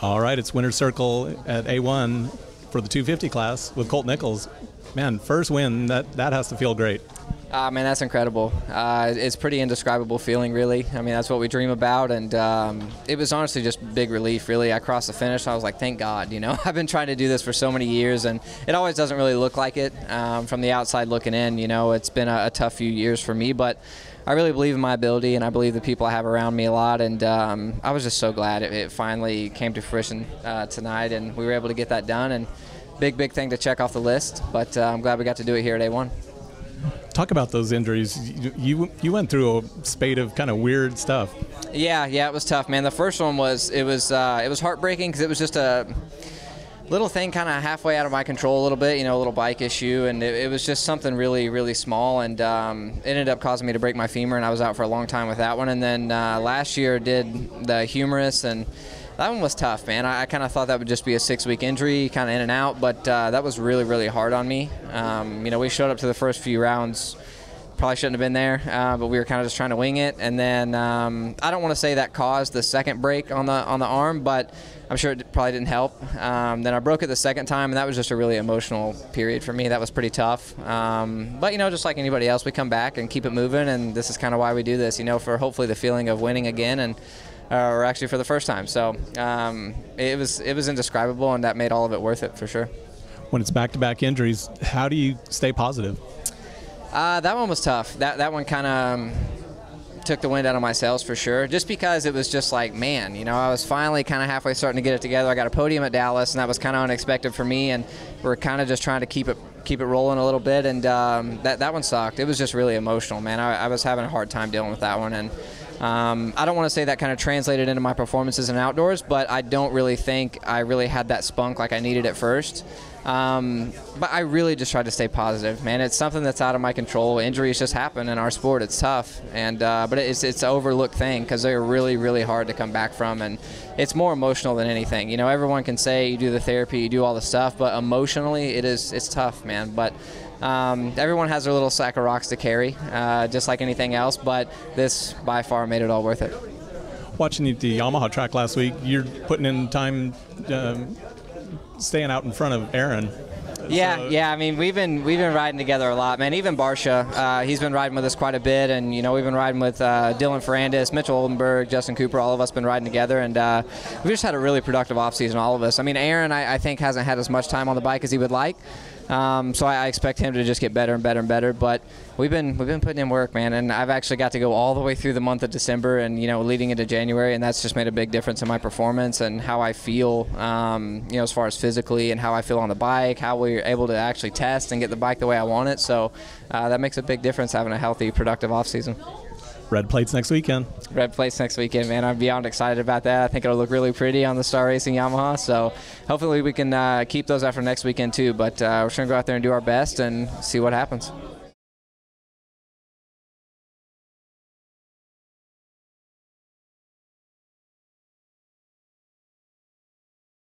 All right, it's winner's circle at A1 for the 250 class with Colt Nichols. Man, first win, that has to feel great. Man, that's incredible. It's pretty indescribable feeling, really. I mean, that's what we dream about, and it was honestly just big relief, really. I crossed the finish, I was like, thank God, you know. I've been trying to do this for so many years, and it always doesn't really look like it from the outside looking in. You know, it's been a tough few years for me, but I really believe in my ability, and I believe the people I have around me a lot, and I was just so glad it finally came to fruition tonight, and we were able to get that done, and big thing to check off the list, but I'm glad we got to do it here at A1. Talk about those injuries. You went through a spate of kind of weird stuff. Yeah, it was tough, man. The first one was heartbreaking because it was just a little thing kind of halfway out of my control a little bit, you know, a little bike issue, and it was just something really small, and it ended up causing me to break my femur, and I was out for a long time with that one. And then last year did the humerus, and that one was tough, man. I kind of thought that would just be a 6-week injury, kind of in and out, but that was really hard on me. You know, we showed up to the first few rounds, probably shouldn't have been there, but we were kind of just trying to wing it. And then I don't want to say that caused the second break on the arm, but I'm sure it probably didn't help. Then I broke it the second time, and that was just a really emotional period for me. That was pretty tough. But, you know, just like anybody else, we come back and keep it moving, and this is kind of why we do this, you know, for hopefully the feeling of winning again, and or actually for the first time. So it was indescribable, and that made all of it worth it for sure. When it's back-to-back injuries, how do you stay positive? That one was tough. That one kind of took the wind out of my sails for sure, just because it was just like, man, you know, I was finally kind of halfway starting to get it together. I got a podium at Dallas, and that was kind of unexpected for me, and we're kind of just trying to keep it rolling a little bit, and that one sucked. It was just really emotional, man. I was having a hard time dealing with that one, and I don't want to say that kind of translated into my performances in outdoors, but I don't really think I really had that spunk like I needed at first. But I really just tried to stay positive, man. It's something that's out of my control. Injuries just happen in our sport. It's tough, and but it's an overlooked thing because they're really hard to come back from, and it's more emotional than anything. You know, everyone can say you do the therapy, you do all the stuff, but emotionally it's tough, man. But everyone has their little sack of rocks to carry, just like anything else, but this by far made it all worth it. Watching you at the Yamaha track last week, you're putting in time staying out in front of Aaron. Yeah. I mean, we've been riding together a lot, man. Even Barsha, he's been riding with us quite a bit, and you know, we've been riding with Dylan Ferrandis, Mitchell Oldenburg, Justin Cooper. All of us been riding together, and we just had a really productive offseason, all of us. I mean, Aaron, I think hasn't had as much time on the bike as he would like. So I expect him to just get better and better. But we've been putting in work, man. And I've actually got to go all the way through the month of December and, you know, leading into January. And that's just made a big difference in my performance and how I feel, you know, as far as physically and how I feel on the bike, how we're able to actually test and get the bike the way I want it. So that makes a big difference having a healthy, productive off season. Red plates next weekend. Red plates next weekend, man. I'm beyond excited about that. I think it'll look really pretty on the Star Racing Yamaha. So hopefully we can keep those after next weekend too. But we're just going to go out there and do our best and see what happens.